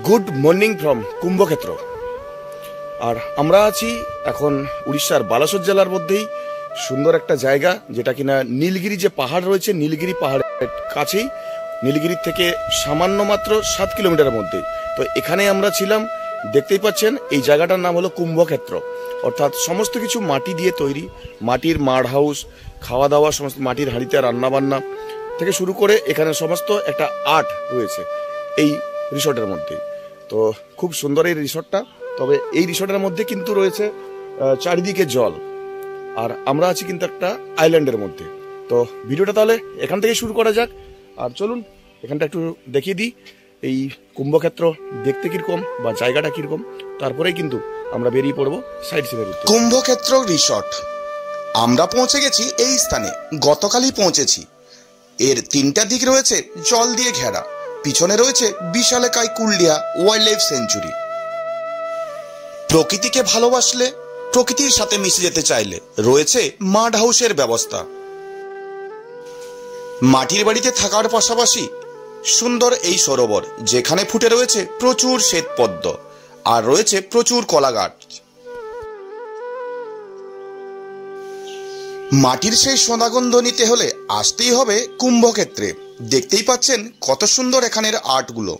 Good morning from Kumbhakshetra. আর আমরা আছি এখন উড়িষ্যার বালাসোর জেলার মধ্যেই সুন্দর একটা জায়গা, যেটা কিনা নীলগিরি যে পাহাড় রয়েছে, নীলগিরি পাহাড়ের কাছেই, নীলগিরির থেকে সামান্য মাত্র 7 কিলোমিটারের মধ্যে। তো এখানে আমরা ছিলাম, দেখতেই পাচ্ছেন এই জায়গাটার নাম হলো কুম্ভক্ষেত্র। অর্থাৎ সমস্ত কিছু মাটি দিয়ে তৈরি, মাটির মাড হাউস, খাওয়া দাওয়া সমস্ত মাটির হাঁড়িতে রান্নাবান্না থেকে শুরু করে এখানে সমস্ত একটা আর্ট রয়েছে এই রিসর্টের মধ্যে। তো খুব সুন্দর এই রিসর্টটা। তবে এই রিসর্টের মধ্যে কিন্তু রয়েছে চারিদিকে জল, আর আমরা আছি কিন্তু একটা আইল্যান্ডের মধ্যে। তো ভিডিওটা তাহলে এখান থেকে শুরু করা যাক। আর চলুন এখানটা একটু দেখিয়ে দিই এই কুম্ভক্ষেত্র দেখতে কিরকম বা জায়গাটা কিরকম, তারপরেই কিন্তু আমরা বেরিয়ে পড়বো সাইড সিনের উদ্দেশ্যে। কুম্ভক্ষেত্র রিসর্ট আমরা পৌঁছে গেছি এই স্থানে, গতকালই পৌঁছেছি। এর 3টা দিক রয়েছে জল দিয়ে ঘেরা, পিছনে রয়েছে বিশালাকায় কুলডিয়া ওয়াইল্ড লাইফ সেঞ্চুরি। প্রকৃতিকে ভালোবাসলে, প্রকৃতির সাথে মিশে যেতে চাইলে রয়েছে মাড হাউসের ব্যবস্থা। মাটির বাড়িতে থাকার পাশাপাশি সুন্দর এই সরোবর, যেখানে ফুটে রয়েছে প্রচুর শ্বেতপদ্ম আর রয়েছে প্রচুর কলা গাছ। মাটির সেই সোনাগন্ধ নিতে হলে আসতেই হবে কুম্ভক্ষেত্রে। দেখতেই পাচ্ছেন কত সুন্দর এখানের আর্টগুলো,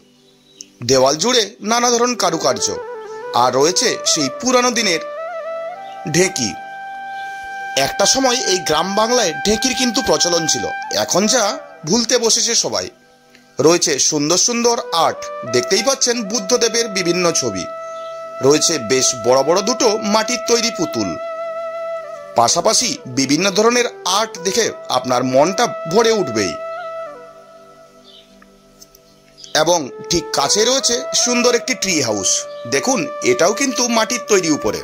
দেওয়াল জুড়ে নানা ধরনের কারুকার্য, আর রয়েছে সেই পুরানো দিনের ঢেঁকি। একটা সময় এই গ্রাম বাংলায় ঢেঁকির কিন্তু প্রচলন ছিল, এখন যা ভুলতে বসেছে সবাই। রয়েছে সুন্দর সুন্দর আর্ট, দেখতেই পাচ্ছেন বুদ্ধদেবের বিভিন্ন ছবি, রয়েছে বেশ বড় বড় দুটো মাটির তৈরি পুতুল, পাশাপাশি বিভিন্ন ধরনের আর্ট দেখে আপনার মনটা ভরে উঠবেই। এবং ঠিক কাছে রয়েছে সুন্দর একটি ট্রি হাউস, দেখুন এটাও কিন্তু মাটির তৈরি উপরে।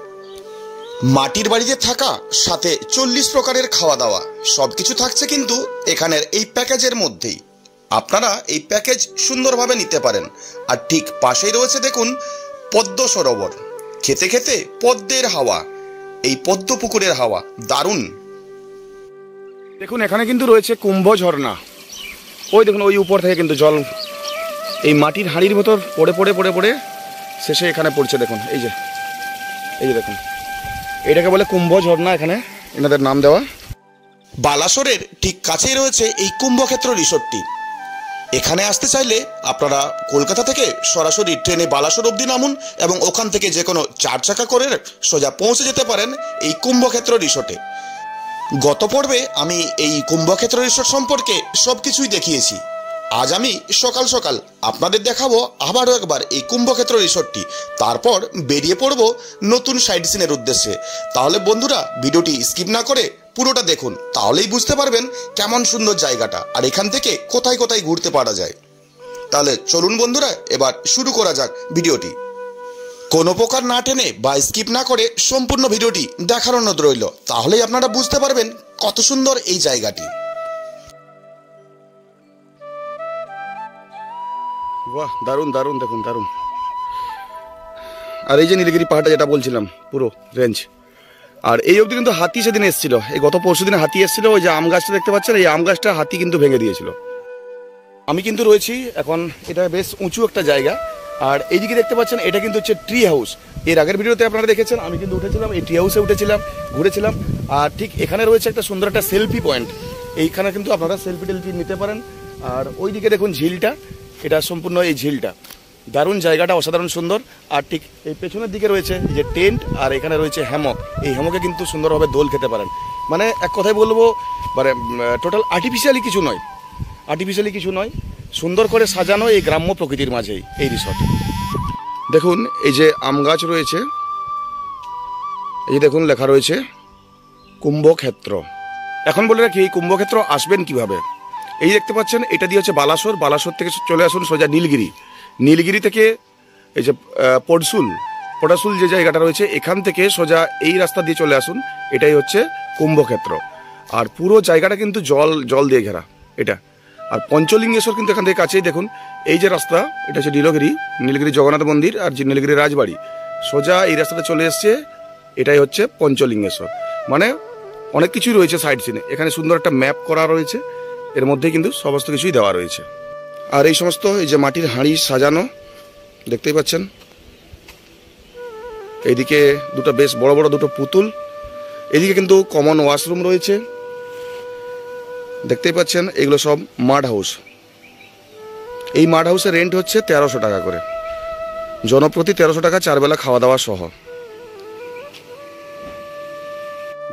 মাটির বাড়িতে থাকা, সাথে 40 প্রকারের খাওয়া দাওয়া, সবকিছু থাকছে কিন্তু এখানের এই প্যাকেজের মধ্যেই। আপনারা এই প্যাকেজ সুন্দরভাবে নিতে পারেন। আর ঠিক পাশেই রয়েছে দেখুন পদ্ম সরোবর, খেতে খেতে পদ্মের হাওয়া, এই পদ্ম পুকুরের হাওয়া দারুণ। দেখুন এখানে কিন্তু রয়েছে কুম্ভ ঝর্ণা। ওই দেখুন ওই উপর থেকে কিন্তু জল এই মাটির হাঁড়ির ভেতর পড়ে পড়ে পড়ে পড়ে শেষে এখানে পড়ছে। দেখুন এই যে দেখুন, এটাকে বলে কুম্ভ ঝর্ণা, এখানে এনাদের নাম দেওয়া। বালাসোরের ঠিক কাছেই রয়েছে এই কুম্ভক্ষেত্র রিসোর্টটি। এখানে আসতে চাইলে আপনারা কলকাতা থেকে সরাসরি ট্রেনে বালাসোর অবধি নামুন এবং ওখান থেকে যে কোনো 4 চাকা করে সোজা পৌঁছে যেতে পারেন এই কুম্ভক্ষেত্র রিসোর্টে। গত পর্বে আমি এই কুম্ভক্ষেত্র রিসোর্ট সম্পর্কে সবকিছুই দেখিয়েছি। আজ আমি সকাল সকাল আপনাদের দেখাবো আবারও একবার এই কুম্ভক্ষেত্র রিসোর্টটি, তারপর বেরিয়ে পড়ব নতুন সাইড সিনের উদ্দেশ্যে। তাহলে বন্ধুরা ভিডিওটি স্কিপ না করে পুরোটা দেখুন, তাহলেই বুঝতে পারবেন কেমন সুন্দর জায়গাটা আর এখান থেকে কোথায় কোথায় ঘুরতে পারা যায়। তাহলে চলুন বন্ধুরা এবার শুরু করা যাক ভিডিওটি। কোনো প্রকার না টেনে বা স্কিপ না করে সম্পূর্ণ ভিডিওটি দেখার অনুরোধ রইল, তাহলেই আপনারা বুঝতে পারবেন কত সুন্দর এই জায়গাটি। বাহ, দারুণ দারুণ, দেখুন দারুণ। আর এই যে নীলগিরি পাহাড়টা যেটা বলছিলাম, পুরো রেঞ্জ। আর এই অবধি কিন্তু হাতি সেদিন এসেছিল, এই গত পরশু দিনে হাতি এসেছিল। ওই যে আম গাছটা দেখতে পাচ্ছেন, এই আম গাছটা হাতি কিন্তু ভেঙে দিয়েছিল। আমি কিন্তু রয়েছি এখন, এটা বেশ উঁচু একটা জায়গা। আর এইদিকে দেখতে পাচ্ছেন এটা কিন্তু হচ্ছে ট্রি হাউস। এর আগের ভিডিওতে আপনারা দেখেছেন, আমি কিন্তু উঠেছিলাম এই ট্রি হাউসে, উঠেছিলাম, ঘুরেছিলাম। আর ঠিক এখানে রয়েছে একটা সুন্দর একটা সেলফি পয়েন্ট, এইখানে কিন্তু আপনারা সেলফি টেলফি নিতে পারেন। আর ওইদিকে দেখুন ঝিলটা, এটা সম্পূর্ণ এই ঝিলটা দারুণ, জায়গাটা অসাধারণ সুন্দর। আর ঠিক এই পেছনের দিকে রয়েছে যে টেন্ট, আর এখানে রয়েছে হ্যামক। এই হ্যামকে কিন্তু সুন্দরভাবে দোল খেতে পারেন। মানে এক কথায় বলবো, মানে টোটাল আর্টিফিশিয়ালি কিছু নয়, সুন্দর করে সাজানো এই গ্রাম্য প্রকৃতির মাঝেই এই রিসর্ট। দেখুন এই যে আম গাছ রয়েছে, এই যে দেখুন লেখা রয়েছে কুম্ভক্ষেত্র। এখন বলে রাখি এই কুম্ভক্ষেত্র আসবেন কিভাবে। এই দেখতে পাচ্ছেন এটা দিয়ে হচ্ছে বালাসোর, বালাসোর থেকে চলে আসুন সোজা নীলগিরি, নীলগিরি থেকে এই যে পটাশুল যে জায়গাটা রয়েছে, এখান থেকে সোজা এই রাস্তা দিয়ে চলে আসুন, এটাই হচ্ছে কুম্ভক্ষেত্র। আর পুরো জায়গাটা কিন্তু জল দিয়ে ঘেরা এটা। আর পঞ্চলিঙ্গেশ্বর কিন্তু এখান থেকে কাছেই, দেখুন এই যে রাস্তা, এটা হচ্ছে নীলগিরি জগন্নাথ মন্দির আর নীলগিরি রাজবাড়ি, সোজা এই রাস্তাটা চলে এসছে, এটাই হচ্ছে পঞ্চলিঙ্গেশ্বর। মানে অনেক কিছুই রয়েছে সাইড সিনে। এখানে সুন্দর একটা ম্যাপ করা রয়েছে, এর মধ্যে কিন্তু সমস্ত কিছুই দেওয়া রয়েছে। আর এই সমস্ত এই যে মাটির হাঁড়ি সাজানো, দেখতেই পাচ্ছেন। এইদিকে দুটো বেশ বড় বড় দুটো পুতুল, এদিকে কিন্তু কমন ওয়াশরুম রয়েছে, দেখতেই পাচ্ছেন। এগুলো সব মাড হাউস। এই মাড হাউসের রেন্ট হচ্ছে 1300 টাকা করে, জনপ্রতি 1300 টাকা, 4 বেলা খাওয়া দাওয়া সহ।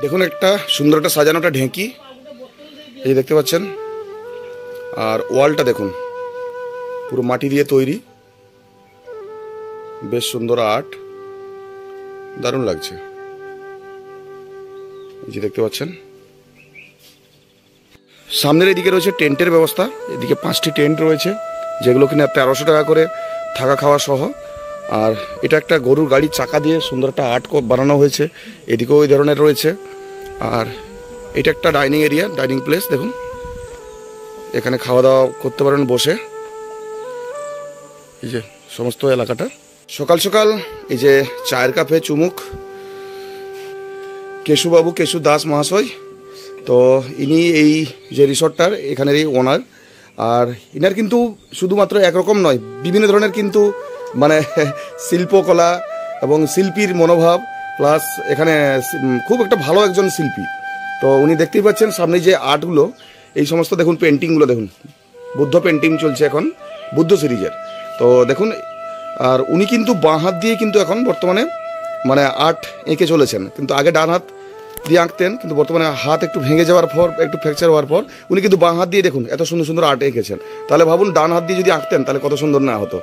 দেখুন একটা সুন্দর একটা সাজানো একটা ঢেঁকি, এই দেখতে পাচ্ছেন। আর ওয়ালটা দেখুন, পুরো মাটি দিয়ে তৈরি, বেশ সুন্দর আর্ট, দারুণ লাগছে। এই যে দেখতে পাচ্ছেন, সামনের এদিকে রয়েছে টেন্টের ব্যবস্থা। এদিকে 5টি টেন্ট রয়েছে, যেগুলো কিনা 1300 টাকা করে থাকা খাওয়া সহ। আর এটা একটা গরুর গাড়ির চাকা দিয়ে সুন্দর একটা আর্ট বানানো হয়েছে, এদিকেও ওই ধরনের রয়েছে। আর এটা একটা ডাইনিং এরিয়া, ডাইনিং প্লেস দেখুন, এখানে খাওয়া দাওয়া করতে পারেন বসে। এই যে সমস্ত এলাকাটা সকাল সকাল এই যে চায়ের কাপে চুমুক কেশুবাবু, কেশু দাস মহাশয়, তো ইনি এই যে রিসর্টটার এখানেরই ওনার। আর ইনার কিন্তু শুধুমাত্র একরকম নয়, বিভিন্ন ধরনের কিন্তু মানে শিল্পকলা এবং শিল্পীর মনোভাব, প্লাস এখানে খুব একটা ভালো একজন শিল্পী। তো উনি দেখতেই পাচ্ছেন সামনে যে আর্টগুলো, এই সমস্ত দেখুন পেন্টিংগুলো দেখুন, বুদ্ধ পেন্টিং চলছে এখন, বুদ্ধ সিরিজের। তো দেখুন, আর উনি কিন্তু বাঁ হাত দিয়ে কিন্তু এখন বর্তমানে মানে আর্ট এঁকে চলেছেন, কিন্তু আগে ডান হাত দিয়ে আঁকতেন, কিন্তু বর্তমানে হাত একটু ভেঙে যাওয়ার পর, একটু ফ্র্যাকচার হওয়ার পর উনি কিন্তু বাঁ হাত দিয়ে দেখুন এত সুন্দর সুন্দর আর্ট এঁকেছেন। তাহলে ভাবুন ডান হাত দিয়ে যদি আঁকতেন তাহলে কত সুন্দর না হতো।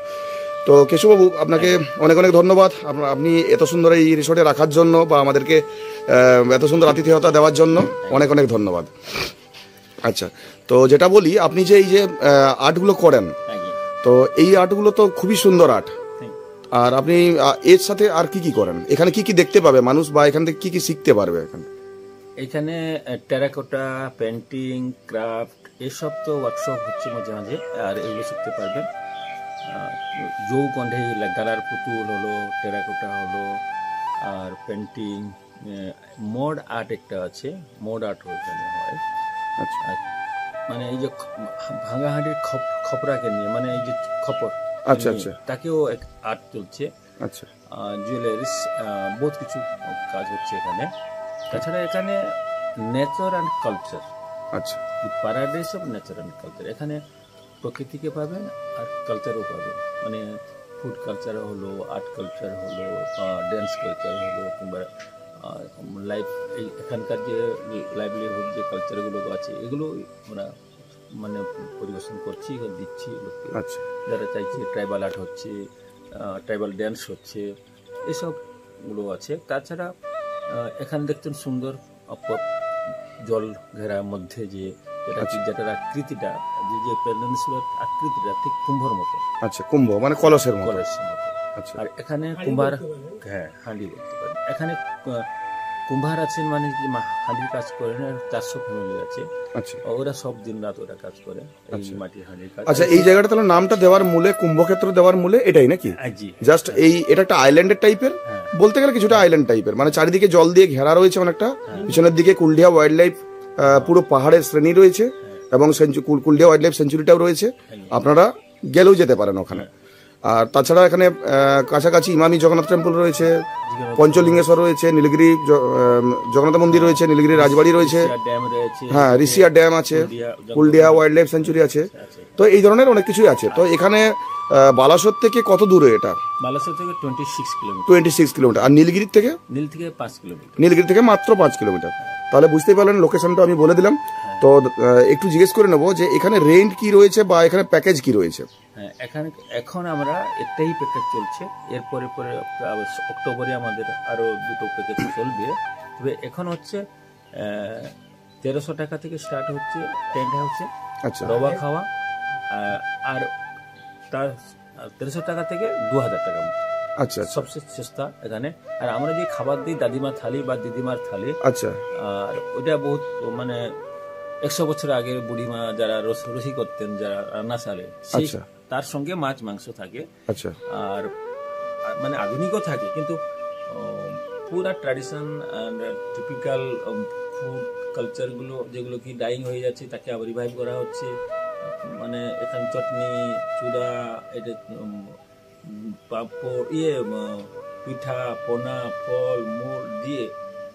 তো কেশুবাবু, আপনাকে অনেক অনেক ধন্যবাদ, আপনি এত সুন্দর এই রিসোর্টে রাখার জন্য বা আমাদেরকে এত সুন্দর আতিথেয়তা দেওয়ার জন্য অনেক অনেক ধন্যবাদ। আচ্ছা, তো যেটা বলি, আপনি যে এই যে আর্টগুলো করেন, তো এই আর্টগুলো তো খুবই সুন্দর আর্ট। আর আপনি এর সাথে আর কি কি করেন? এখানে কি কি দেখতে পাবে মানুষ, বা এখান থেকে কি কি শিখতে পারবে? এখানে টেরাকোটা, পেন্টিং, ক্রাফট, এসব তো ওয়ার্কশপ হচ্ছে মাঝে মাঝে, আর এগুলো শিখতে পারবেন। যৌগন্ধে গালার পুতুল হলো, টেরাকোটা হলো, আর পেন্টিং, মোড আর্ট একটা আছে, মোড আর্ট ওখানে হয়। আচ্ছা, মানে এই যে ভাঙা হাঁড়ির খপরাকে নিয়ে, মানে এই যে খপর, আচ্ছা আচ্ছা, তাকেও এক আর্ট চলছে। আচ্ছা, জুয়েলারিস, বহুত কিছু কাজ হচ্ছে এখানে। তাছাড়া এখানে নেচার অ্যান্ড কালচার, আচ্ছা, paradise of nature and culture. এখানে প্রকৃতিকে পাবেন আর কালচারও পাবেন, মানে ফুড কালচার হলো, আর্ট কালচার হলো, ড্যান্স কালচার হলো, কিংবা লাইফ, এই এখানকার যে লাইভলিহুড যে কালচারগুলো আছে, এগুলো আমরা মানে পরিবেশন করছি, দিচ্ছি লোককে। আচ্ছা, যারা চাইছে ট্রাইবাল আর্ট হচ্ছে, ট্রাইবাল ড্যান্স হচ্ছে, এসবগুলো আছে। তাছাড়া এখানে দেখতেন সুন্দর জল ঘেরার মধ্যে যে যেটার আকৃতিটা, যে পেনিনসুলার আকৃতিটা ঠিক কুম্ভর মতো। আচ্ছা, কুম্ভ মানে কলসের মতো। আচ্ছা, আর এখানে কুম্ভার, হ্যাঁ হাঁড়ি বলতে পারেন। এখানে কুম্ভার আছেন, মানে হাঁড়ির কাজ করেন, 400 ফ্যামিলি আছে। আচ্ছা, ওরা সব দিন রাত ওরা কাজ করে এই মাটির হাঁড়ির কাজ। আচ্ছা, এই জায়গাটা তাহলে নামটা দেওয়ার মূলে, কুম্ভক্ষেত্র দেওয়ার মূলে এটাই নাকি? জাস্ট এই এটা একটা আইল্যান্ডের টাইপের, বলতে গেলে কিছুটা আইল্যান্ড টাইপের, মানে চারিদিকে জল দিয়ে ঘেরা রয়েছে অনেকটা। পিছনের দিকে কুলডিহা ওয়াইল্ড লাইফ পুরো পাহাড়ের শ্রেণী রয়েছে, এবং কুলডিহা ওয়াইল্ড লাইফ সেঞ্চুরিটাও রয়েছে, আপনারা গেলেও যেতে পারেন ওখানে। আর তাছাড়া এখানে কাছাকাছি ইমামি জগন্নাথ টেম্পল রয়েছে, পঞ্চলিঙ্গেশ্বর রয়েছে, নীলগিরি জগন্নাথ মন্দির রয়েছে, নীলগিরি রাজবাড়ি রয়েছে, হ্যাঁ ঋষিয়া ড্যাম আছে, কুলডিহা ওয়াইল্ড লাইফ সেঞ্চুরি আছে। তো এই ধরনের অনেক কিছুই আছে। তো এখানে বালাসোর থেকে কত দূরে এটা? বালাসোর থেকে 26 কিলোমিটার। আর নীলগিরি থেকে? নীল থেকে 5 কিলোমিটার। নীলগিরি থেকে মাত্র 5 কিলোমিটার। তাহলে বুঝতেই পারলেন, লোকেশনটা আমি বলে দিলাম। তো একটু জিজ্ঞেস করে নেবো যে এখানে রেন্ট কি রয়েছে বা এখানে প্যাকেজ কি রয়েছে? হ্যাঁ, এখন আমরা একটাই প্যাকেজ চলছে, এরপরে অক্টোবরে আমাদের আরো দুটো প্যাকেজ চলবে। তবে এখন হচ্ছে 1300 টাকা থেকে স্টার্ট হচ্ছে টেন্ট হাউসে, আচ্ছা, রবা খাওয়া, আর তার 1300 টাকা থেকে 2000 টাকা। আচ্ছা, সবচেয়ে সস্তা এখানে। আর আমরা যে খাবার দিই, দাদিমা থালি বা দিদিমার থালি, আচ্ছা, আর ওইটা বহুত মানে 100 বছর আগে বুড়িমা যারা রসি করতেন, যারা রান্না সালে, তার সঙ্গে মাছ মাংস থাকে। আচ্ছা, আর মানে আধুনিকও থাকে, কিন্তু পুরা ট্র্যাডিশন অ্যান্ড টিপিক্যাল ফুড কালচারগুলো যেগুলো কি ডাইং হয়ে যাচ্ছে, তাকে আবার রিভাইভ করা হচ্ছে। মানে এখানে চটনি, চূড়া, এটা পিঠা পনা ফল মূল দিয়ে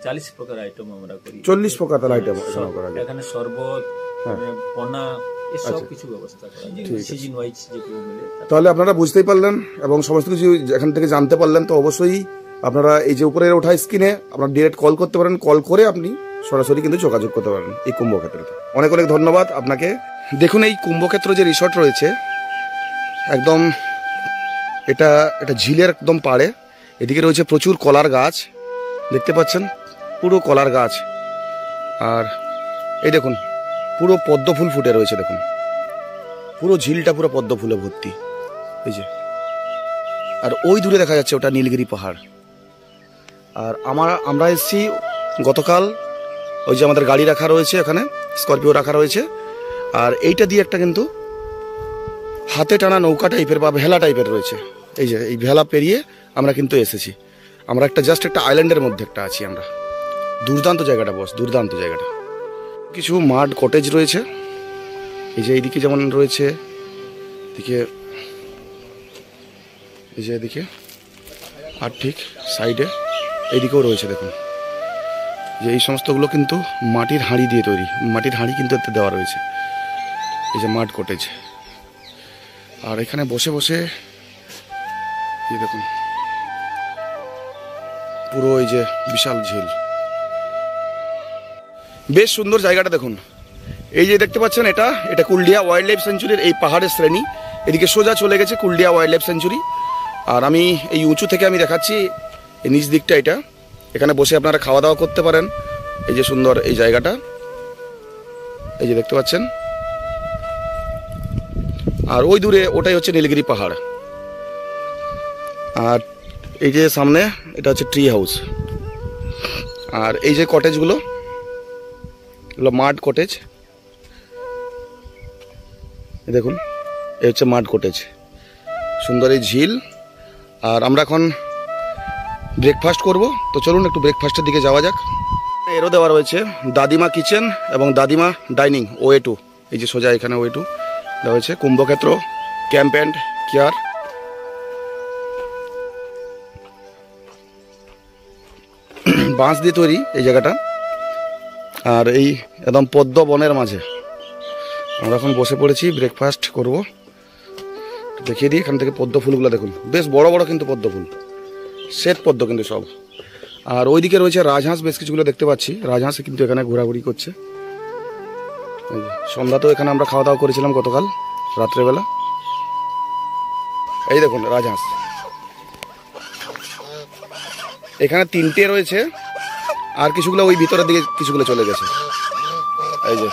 40 প্রকার আইটেম আমরা করি। 40 প্রকার তাহলে আইটেম এখানে শরবত পনা এসব কিছু ব্যবস্থা করা সিজন ওয়াইজ যেগুলো মিলে। তাহলে আপনারা বুঝতেই পারলেন এবং সমস্ত কিছু এখান থেকে জানতে পারলেন। তো অবশ্যই আপনারা এই যে উপরে ওঠা স্ক্রিনে আপনারা ডিরেক্ট কল করতে পারেন, কল করে আপনি সরাসরি কিন্তু যোগাযোগ করতে পারেন এই কুম্ভক্ষেত্রতে। অনেক অনেক ধন্যবাদ আপনাকে। দেখুন এই কুম্ভক্ষেত্র যে রিসর্ট রয়েছে একদম এটা ঝিলের একদম পাড়ে, এদিকে রয়েছে প্রচুর কলার গাছ, দেখতে পাচ্ছেন পুরো কলার গাছ। আর এই দেখুন পুরো পদ্ম ফুল ফুটে রয়েছে, দেখুন পুরো ঝিলটা পুরো পদ্ম ফুলে ভর্তি এই যে। আর ওই দূরে দেখা যাচ্ছে ওটা নীলগিরি পাহাড়। আর আমরা এসেছি গতকাল, ওই যে আমাদের গাড়ি রাখা রয়েছে এখানে, স্করপিও রাখা রয়েছে। আর এইটা দিয়ে একটা কিন্তু হাতে টানা নৌকা টাইপের বা ভেলা টাইপের রয়েছে, এই যে এই ভেলা পেরিয়ে আমরা কিন্তু এসেছি। আমরা একটা জাস্ট একটা আইল্যান্ডের মধ্যে একটা আছি আমরা। দুর্দান্ত জায়গাটা বস, দুর্দান্ত জায়গাটা। কিছু মাড কটেজ রয়েছে এই যে এইদিকে, যেমন রয়েছে এদিকে, এই যে এদিকে, আর ঠিক সাইডে এইদিকেও রয়েছে। দেখুন যে এই সমস্তগুলো কিন্তু মাটির হাঁড়ি দিয়ে তৈরি, মাটির হাঁড়ি কিন্তু এতে দেওয়া রয়েছে, এই যে মাড কটেজ। আর এখানে বসে বসে এই দেখুন পুরো এই যে বিশাল ঝিল, বেশ সুন্দর জায়গাটা দেখুন। এই যে দেখতে পাচ্ছেন এটা কুলডিয়া ওয়াইল্ড লাইফ সেঞ্চুরির এই পাহাড়ের শ্রেণী, এদিকে সোজা চলে গেছে কুলডিয়া ওয়াইল্ড লাইফ সেঞ্চুরি। আর আমি এই উঁচু থেকে আমি দেখাচ্ছি এই নিচ দিকটা, এটা এখানে বসে আপনারা খাওয়া দাওয়া করতে পারেন। এই যে সুন্দর এই জায়গাটা, এই যে দেখতে পাচ্ছেন। আর ওই দূরে ওটাই হচ্ছে নীলগিরি পাহাড়। আর এই যে সামনে এটা হচ্ছে ট্রি হাউস। আর এই যে কটেজগুলো, এগুলো মাড কটেজ, দেখুন এই হচ্ছে মাড কটেজ, সুন্দর এই ঝিল। আর আমরা এখন ব্রেকফাস্ট করব, তো চলুন একটু ব্রেকফাস্টের দিকে যাওয়া যাক। এরও দেওয়া রয়েছে দাদিমা কিচেন এবং দাদিমা ডাইনিং ওয়ে টু, এই যে সোজা এখানে ওয়ে টু দেওয়া হয়েছে। Kumbhakshetra camp and care. বাঁশ দিয়ে তৈরি এই জায়গাটা, আর এই একদম পদ্ম বনের মাঝে আমরা এখন বসে পড়েছি, ব্রেকফাস্ট করব। দেখিয়ে দিই এখান থেকে পদ্ম ফুলগুলো দেখুন, বেশ বড় বড় কিন্তু পদ্ম ফুল, শ্বেত পদ্ম কিন্তু সব। আর ওইদিকে রয়েছে রাজহাঁস, বেশ কিছুগুলো দেখতে পাচ্ছি, রাজহাঁস কিন্তু এখানে ঘোরাঘুরি করছে। সন্ধ্যাতেও এখানে আমরা খাওয়া দাওয়া করেছিলাম গতকাল রাত্রেবেলা। এই দেখুন রাজহাঁস, এখানে 3টে রয়েছে, আর কিছুগুলো ওই ভিতরের দিকে কিছুগুলো চলে গেছে। এই যে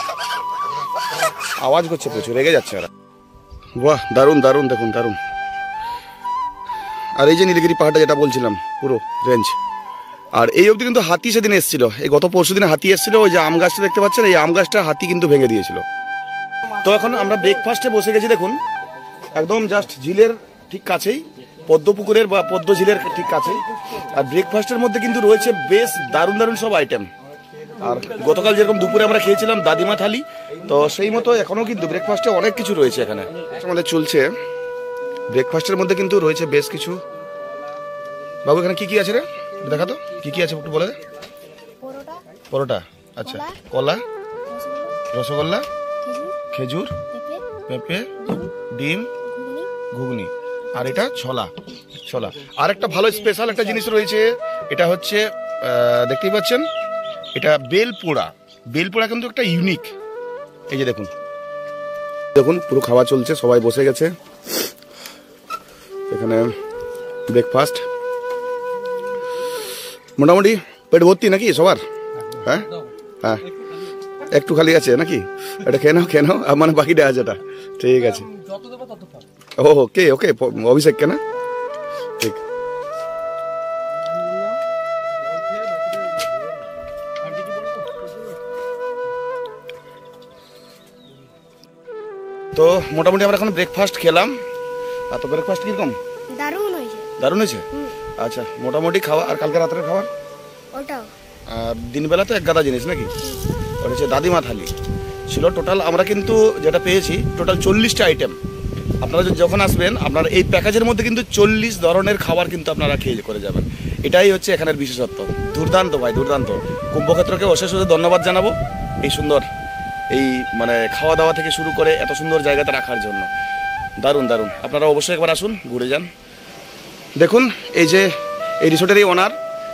আওয়াজ করছে প্রচুর, রেগে যাচ্ছে ওরা। বাহ দারুণ দারুণ, দেখুন দারুণ। আর এই যে নীলগিরি পাহাড়টা যেটা বলছিলাম পুরো রেঞ্জ। আর এই অবধি কিন্তু হাতি সেদিন এসেছিল, এই গত পরশু দিনে হাতি এসেছিল। ওই যে আম গাছটা দেখতে পাচ্ছেন, এই আম গাছটা হাতি কিন্তু ভেঙে দিয়েছিল। তো এখন আমরা ব্রেকফাস্টে বসে গেছি, দেখুন একদম জাস্ট ঝিলের ঠিক কাছেই, পদ্ম পুকুরের বা পদ্ম ঝিলের ঠিক কাছেই। আর ব্রেকফাস্টের মধ্যে কিন্তু রয়েছে বেশ দারুণ দারুণ সব আইটেম। আর গতকাল যেরকম দুপুরে আমরা খেয়েছিলাম দাদিমা থালি, তো সেই মতো এখনও কিন্তু ব্রেকফাস্টে অনেক কিছু রয়েছে এখানে আমাদের চলছে। ব্রেকফাস্টের মধ্যে কিন্তু রয়েছে বেশ কিছু। বাবু এখানে কি কি আছে রে, দেখা তো কি কি আছে একটু বলে দে। পরোটা, আচ্ছা, কলা, রসগোল্লা, খেজুর, পেঁপে, ডিম, ঘুগনি, আর এটা ছোলা। আর একটা ভালো স্পেশাল একটা জিনিস রয়েছে, এটা হচ্ছে দেখতেই পাচ্ছেন, এটা বেলপোড়া। বেলপোড়া কিন্তু একটা ইউনিক। এই যে দেখুন দেখুন পুরো খাওয়া চলছে, সবাই বসে গেছে এখানে। ব্রেকফাস্ট মোটামুটি পেট ভর্তি নাকি সবার? হ্যাঁ হ্যাঁ, একটু খালি আছে নাকি? এটা খেয়ে নাও মানে বাকিটা আছে, এটা ঠিক আছে। ওকে ওকে, অভিষেক কেনা ঠিক। তো মোটামুটি আমরা এখন ব্রেকফাস্ট খেলাম। আর তো ব্রেকফাস্ট কিরকম? দারুণ হয়েছে। আচ্ছা, মোটামুটি খাওয়া। আর কালকে রাতের খাবার আর দিনবেলা তো এক গাদা জিনিস নাকি? ওটা হচ্ছে দাদিমা থালি ছিল টোটাল। আমরা কিন্তু যেটা পেয়েছি টোটাল 40টা আইটেম, আপনারা যখন আসবেন আপনার এই প্যাকেজের মধ্যে কিন্তু 40 ধরনের খাবার কিন্তু আপনারা খেয়ে করে যাবেন। এটাই হচ্ছে এখানের বিশেষত্ব। দুর্দান্ত ভাই, দুর্দান্ত। কুম্ভক্ষেত্রকে অশেষ ধন্যবাদ জানাবো এই সুন্দর এই মানে খাওয়া দাওয়া থেকে শুরু করে এত সুন্দর জায়গাতে রাখার জন্য। দারুণ দারুণ, আপনারা অবশ্যই একবার আসুন, ঘুরে যান। দেখুন এই যে এই রিসোর্টের এই ওনার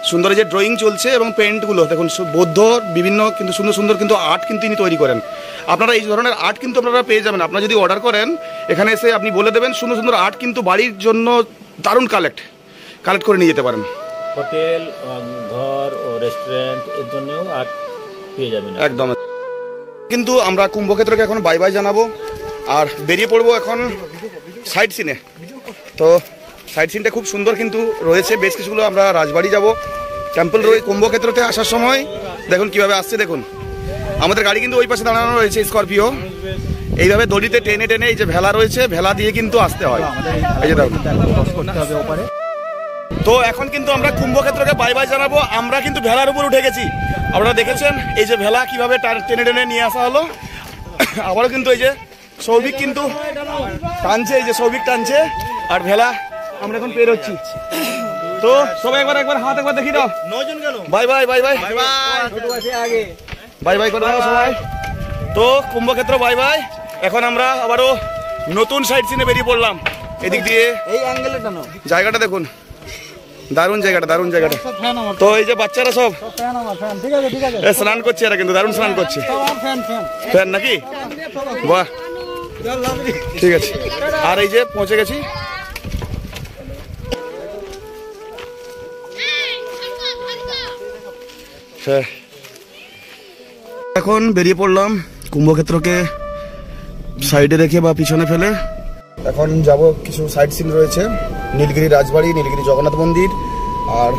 সুন্দর যে ড্রয়িং চলছে এবং পেন্টগুলো দেখুন, বৌদ্ধ বিভিন্ন কিন্তু সুন্দর সুন্দর কিন্তু আর্ট কিন্তু ইনি তৈরি করেন। আপনারা এই ধরনের আর্ট কিন্তু আপনারা পেয়ে যাবেন। আপনারা যদি অর্ডার করেন এখানে এসে আপনি বলে দেবেন, সুন্দর সুন্দর আর্ট কিন্তু বাড়ির জন্য দারুণ কালেক্ট করে নিয়ে যেতে পারেন। হোটেল, ঘর ও রেস্টুরেন্ট এর জন্যও আর্ট পেয়ে যাবেন একদম। কিন্তু আমরা কুম্ভক্ষেত্রকে এখন বাই বাই জানাবো আর বেরিয়ে পড়বো এখন সাইড সিনে। তো সাইড সিনটা খুব সুন্দর কিন্তু রয়েছে, বেশ কিছুগুলো। আমরা রাজবাড়ি যাব, টেম্পল রয়ে কুম্ভক্ষেত্রতে আসার সময় দেখুন কিভাবে আসছে। দেখুন আমাদের গাড়ি কিন্তু ওই পাশে দাঁড়ানো রয়েছে, স্করপিও। এইভাবে দড়িতে টেনে টেনে এই যে ভেলা রয়েছে, ভেলা দিয়ে কিন্তু আসতে হয়। এই যে দেখুন। তো এখন কিন্তু আমরা কুম্ভক্ষেত্রকে বাই বাই জানাবো। আমরা কিন্তু ভেলার উপর উঠে গেছি। আপনারা দেখেছেন এই যে ভেলা কিভাবে টেনে টেনে নিয়ে আসা হলো। আবারও কিন্তু এই যে সৌভিক কিন্তু টানছে, এই যে সৌভিক টানছে আর ভেলা আমরা এখন পের হচ্ছি। তো সবাই একবার হাত একবার দেখি দাও। 9 জন গেল। Bye bye bye bye bye bye bye করে দাও সবাই। তো কুম্ভক্ষেত্র বাই বাই। এখন আমরা আবারও নতুন সাইড সিনে বেরিয়ে পড়লাম। এদিক দিয়ে এই অ্যাঙ্গেলে টানো, জায়গাটা দেখুন, দারুণ জায়গাটা, দারুণ জায়গাটা। তো এই যে বাচ্চারা সব স্নান করছে, এরা কিন্তু দারুণ স্নান করছে। ফ্যান নাকি? বাহ, ঠিক আছে। আর এই যে পৌঁছে গেছি। এখন বেরিয়ে পড়লাম কুম্ভক্ষেত্রকে সাইডে রেখে বা পিছনে ফেলে। এখন যাব, কিছু সাইড সিন রয়েছে, নীলগিরি রাজবাড়ি, নীলগিরি জগন্নাথ মন্দির আর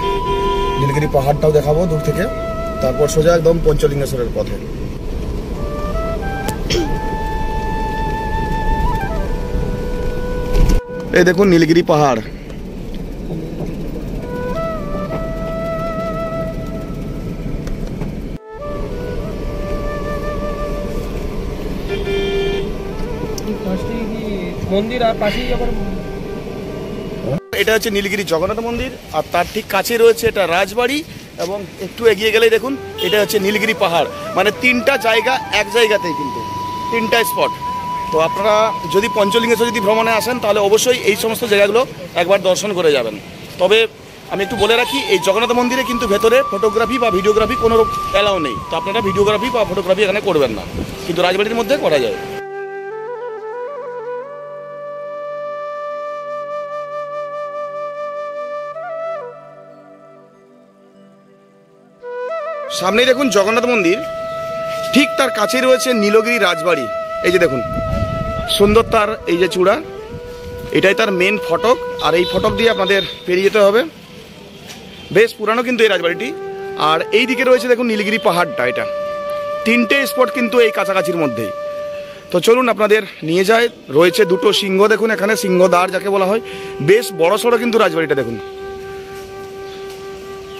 নীলগিরি পাহাড়টাও দেখাবো দূর থেকে। তারপর সোজা একদম পঞ্চলিঙ্গেশ্বরের পথে। এই দেখুন নীলগিরি পাহাড়। মন্দির আর পাশেই আবার এটা হচ্ছে নীলগিরি জগন্নাথ মন্দির আর তার ঠিক কাছে রয়েছে এটা রাজবাড়ি এবং একটু এগিয়ে গেলেই দেখুন এটা হচ্ছে নীলগিরি পাহাড়। মানে 3টা জায়গা এক জায়গাতেই, কিন্তু 3টা স্পট। তো আপনারা যদি পঞ্চলিঙ্গেশ্বর যদি ভ্রমণে আসেন তাহলে অবশ্যই এই সমস্ত জায়গাগুলো একবার দর্শন করে যাবেন। তবে আমি একটু বলে রাখি, এই জগন্নাথ মন্দিরে কিন্তু ভেতরে ফটোগ্রাফি বা ভিডিওগ্রাফি কোনো অ্যালাউ নেই। তো আপনারা ভিডিওগ্রাফি বা ফটোগ্রাফি এখানে করবেন না, কিন্তু রাজবাড়ির মধ্যে করা যায়। সামনেই দেখুন জগন্নাথ মন্দির, ঠিক তার কাছেই রয়েছে নীলগিরি রাজবাড়ি। এই যে দেখুন সুন্দর তার এই যে চূড়া, এটাই তার মেন ফটক। আর এই ফটক দিয়ে আপনাদের পেরিয়ে যেতে হবে। বেশ পুরানো কিন্তু এই রাজবাড়িটি। আর এই দিকে রয়েছে দেখুন নীলগিরি পাহাড়টা। এটা 3টে স্পট কিন্তু এই কাছাকাছির মধ্যেই। তো চলুন আপনাদের নিয়ে যায়। রয়েছে 2টো সিংহ, দেখুন এখানে সিংহদ্বার যাকে বলা হয়। বেশ বড় সড়ো কিন্তু রাজবাড়িটা দেখুন,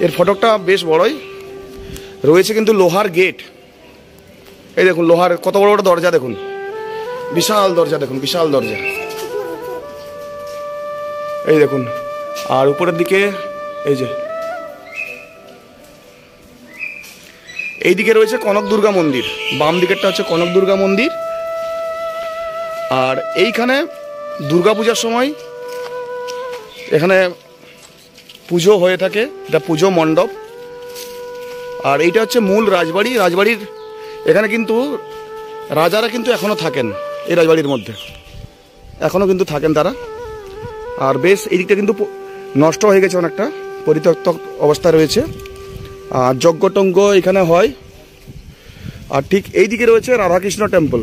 এর ফটকটা বেশ বড়ই। রয়েছে কিন্তু লোহার গেট। এই দেখুন লোহার কত বড় বড় দরজা, দেখুন বিশাল দরজা, দেখুন বিশাল দরজা। এই দেখুন আর উপরের দিকে এই যে এই দিকে রয়েছে কনক দুর্গা মন্দির। বাম দিকেরটা হচ্ছে কনক দুর্গা মন্দির। আর এইখানে দুর্গাপূজার সময় এখানে পুজো হয়ে থাকে, এটা পুজো মণ্ডপ। আর এইটা হচ্ছে মূল রাজবাড়ি। রাজবাড়ির এখানে কিন্তু রাজারা কিন্তু এখনো থাকেন, এই রাজবাড়ির মধ্যে এখনো কিন্তু থাকেন তারা। আর বেশ এই দিকটা কিন্তু নষ্ট হয়ে গেছে, অনেকটা পরিত্যক্ত অবস্থায় রয়েছে। আর যজ্ঞটজ্ঞ এখানে হয়। আর ঠিক এই দিকে রয়েছে রাধাকৃষ্ণ টেম্পল।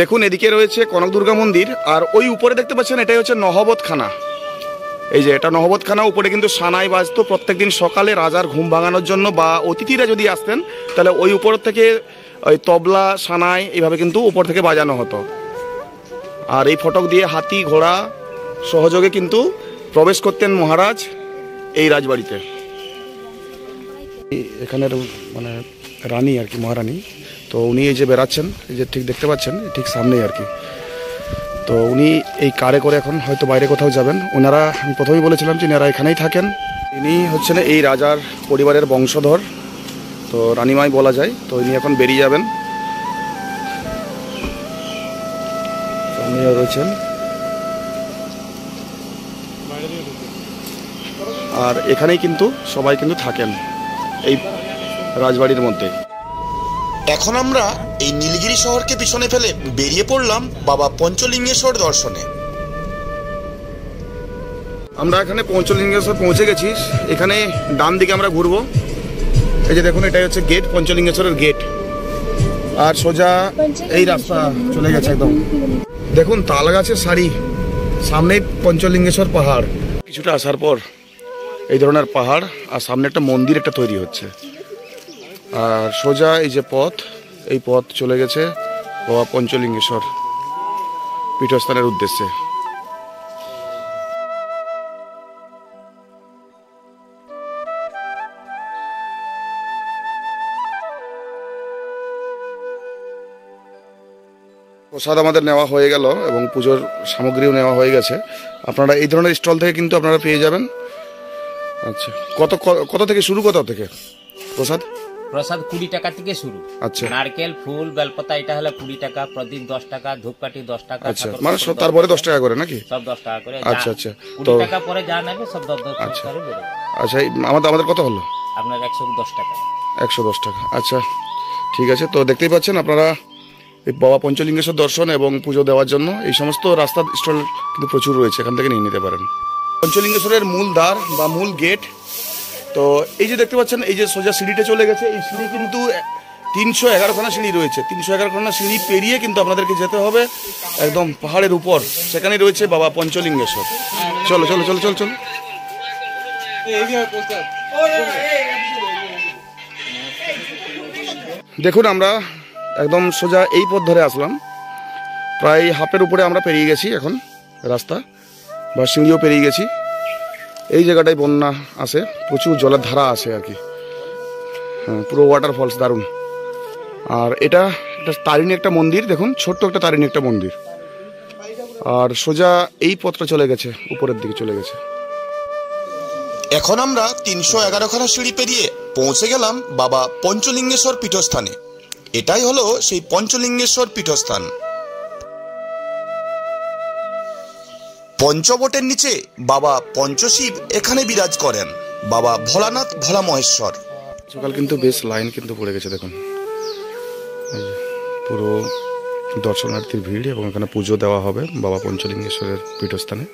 দেখুন এদিকে রয়েছে কনক দুর্গা মন্দির। আর ওই উপরে দেখতে পাচ্ছেন এটাই হচ্ছে নহবতখানা। এই যে এটা নহবতখানা, উপরে কিন্তু সানাই বাজতো প্রত্যেকদিন সকালে রাজার ঘুম ভাঙানোর জন্য, বা অতিথিরা যদি আসতেন তাহলে ওই উপর থেকে ওই তবলা সানাই এইভাবে কিন্তু উপর থেকে বাজানো হতো। আর এই ফটক দিয়ে হাতি ঘোড়া সহযোগে কিন্তু প্রবেশ করতেন মহারাজ এই রাজবাড়িতে। এখানের মানে রানী আর কি, মহারানী, তো উনি এই যে বেড়াচ্ছেন, এই যে ঠিক দেখতে পাচ্ছেন ঠিক সামনেই আর কি। তো উনি এই কারে করে এখন হয়তো বাইরে কোথাও যাবেন। ওনারা, আমি প্রথমেই বলেছিলাম যে এনারা এখানেই থাকেন। ইনি হচ্ছেন এই রাজার পরিবারের বংশধর, তো রানীমাই বলা যায়। তো ইনি এখন বেরিয়ে যাবেন, সামনেই রয়েছেন। আর এখানেই কিন্তু সবাই কিন্তু থাকেন এই রাজবাড়ির মধ্যে। এখন আমরা এই নীলগিরি শহরকে পিছনে ফেলে বেরিয়ে পড়লাম বাবা পঞ্চলিঙ্গেশ্বর দর্শনে। আমরা এখানে পঞ্চলিঙ্গেশ্বর পৌঁছে গেছি। এখানে ডান দিকে আমরা ঘুরবো। এই যে দেখুন, এটাই হচ্ছে গেট, পঞ্চলিঙ্গেশ্বরের গেট। আর সোজা এই রাস্তা চলে গেছে একদম। দেখুন তাল গাছের সারি, সামনেই পঞ্চলিঙ্গেশ্বর পাহাড়। কিছুটা আসার পর এই ধরনের পাহাড়, আর সামনে একটা মন্দির একটা তৈরি হচ্ছে। আর সোজা এই যে পথ, এই পথ চলে গেছে বাবা পঞ্চলিঙ্গেশ্বর পীঠস্থানের উদ্দেশ্যে। প্রসাদ আমাদের নেওয়া হয়ে গেল এবং পুজোর সামগ্রীও নেওয়া হয়ে গেছে। আপনারা এই ধরনের স্টল থেকে কিন্তু আপনারা পেয়ে যাবেন। আচ্ছা, কত থেকে শুরু, কত থেকে প্রসাদ? প্রসাদ 20 টাকা থেকে শুরু। আচ্ছা, নারকেল, ফুল, বেলপাতা এটা হলে 20 টাকা, প্রদীপ 10 টাকা, ধূপকাঠি 10 টাকা। আচ্ছা, মানে তারপরে 10 টাকা করে নাকি? সব 10 টাকা করে। আচ্ছা আচ্ছা, 20 টাকা পরে যা নেবে সব 10 আচ্ছা করে বেড়ে যাবে। আচ্ছা, আমাদের কত হলো? আপনার 110 টাকা। 110 টাকা। আচ্ছা ঠিক আছে। তো দেখতেই পাচ্ছেন আপনারা এই বাবা পঞ্চলিঙ্গেশ্বর দর্শন এবং পুজো দেওয়ার জন্য এই সমস্ত রাস্তা স্টল কিন্তু প্রচুর রয়েছে, এখান থেকে নিয়ে নিতে পারেন। পঞ্চলিঙ্গেশ্বরের মূল দ্বার বা মূল গেট। তো এই যে দেখতে পাচ্ছেন, এই যে সোজা সিঁড়িটা চলে গেছে। এই সিঁড়ি কিন্তু 311খানা সিঁড়ি রয়েছে। 311খানা সিঁড়ি পেরিয়ে কিন্তু আপনাদেরকে যেতে হবে একদম পাহাড়ের উপর, সেখানে রয়েছে বাবা পঞ্চলিঙ্গেশ্বর। চলো চলো চলো চলো চলো। দেখুন আমরা একদম সোজা এই পথ ধরে আসলাম, প্রায় হাফের উপরে আমরা পেরিয়ে গেছি এখন রাস্তা, বা সিঁড়িও পেরিয়ে গেছি। এই জায়গাটায় বন্যা আসে, প্রচুর জলের ধারা আসে আর কি। হ্যাঁ, পুরো ওয়াটারফলস দারুণ। আর এটা তারিণী একটা মন্দির, দেখুন ছোট্ট একটা তারিণী একটা মন্দির। আর সোজা এই পথটা চলে গেছে, উপরের দিকে চলে গেছে। এখন আমরা 311খানা সিঁড়ি পেরিয়ে পৌঁছে গেলাম বাবা পঞ্চলিঙ্গেশ্বর পীঠস্থানে। এটাই হলো সেই পঞ্চলিঙ্গেশ্বর পীঠস্থান। পঞ্চবটের নিচে বাবা পঞ্চশিব এখানে বিরাজ করেন, বাবা ভোলানাথ ভোলা মহেশ্বর। সকাল কিন্তু বেশ লাইন কিন্তু পড়ে গেছে, দেখুন এই যে পুরো দর্শনার্থীর ভিড়, এবং এখানে পুজো দেওয়া হবে বাবা পঞ্চলিঙ্গেশ্বরের পীঠস্থানে।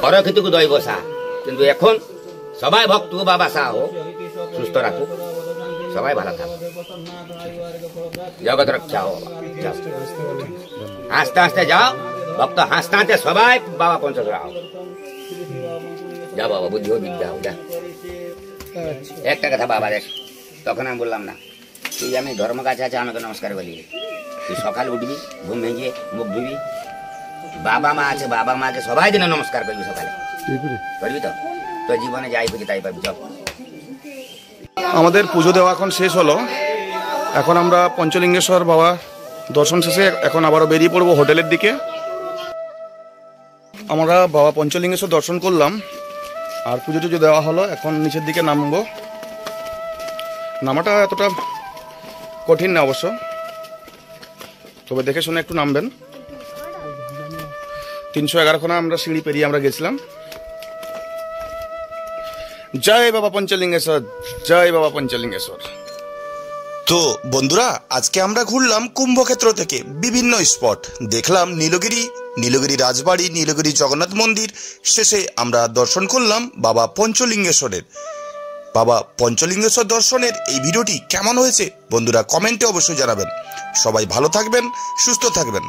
পরক্ষিতକୁ দই বসা, কিন্তু এখন সবাই ভক্ত বাবা সাহ সুস্থ রাখুক, সবাই ভালো থাকুক, জগৎ রক্ষা হোক। হাসতে হাসতে যাও ভক্ত, হাসতে হাসতে সবাই বাবা পঞ্চশরা হোক। যা বাবা বুদ্ধি হোক বিদ্যা হোক, যা। একটা কথা বাবা দেখ, তখন আমি বললাম না, তুই আমি ধর্ম কাছে আছে আমাকে নমস্কার বলি, তুই সকালে উঠবি, ঘুম ভেঙে মুখ ধুবি, বাবা মা আছে বাবা মাকে সবাই দিনে নমস্কার করবি সকালে, করবি তো তোর জীবনে যাই খুঁজি তাই পাবি। চল। আমাদের পুজো দেওয়া এখন শেষ হলো, এখন আমরা পঞ্চলিঙ্গেশ্বর বাবা দর্শন শেষে এখন আবারও বেরিয়ে পড়বো হোটেলের দিকে। আমরা বাবা পঞ্চলিঙ্গেশ্বর দর্শন করলাম আর পুজো টুজো দেওয়া হলো, এখন নিচের দিকে নামবো। নামাটা এতটা কঠিন না অবশ্য, তবে দেখে শুনে একটু নামবেন। 311খানা আমরা সিঁড়ি পেরিয়ে আমরা গেছিলাম। জয় বাবা পঞ্চলিঙ্গেশ্বর, জয় বাবা পঞ্চলিঙ্গেশ্বর। তো বন্ধুরা, আজকে আমরা ঘুরলাম কুম্ভক্ষেত্র থেকে বিভিন্ন স্পট, দেখলাম নীলগিরি রাজবাড়ি, নীলগিরি জগন্নাথ মন্দির, শেষে আমরা দর্শন করলাম বাবা পঞ্চলিঙ্গেশ্বরের। বাবা পঞ্চলিঙ্গেশ্বর দর্শনের এই ভিডিওটি কেমন হয়েছে বন্ধুরা কমেন্টে অবশ্যই জানাবেন। সবাই ভালো থাকবেন, সুস্থ থাকবেন।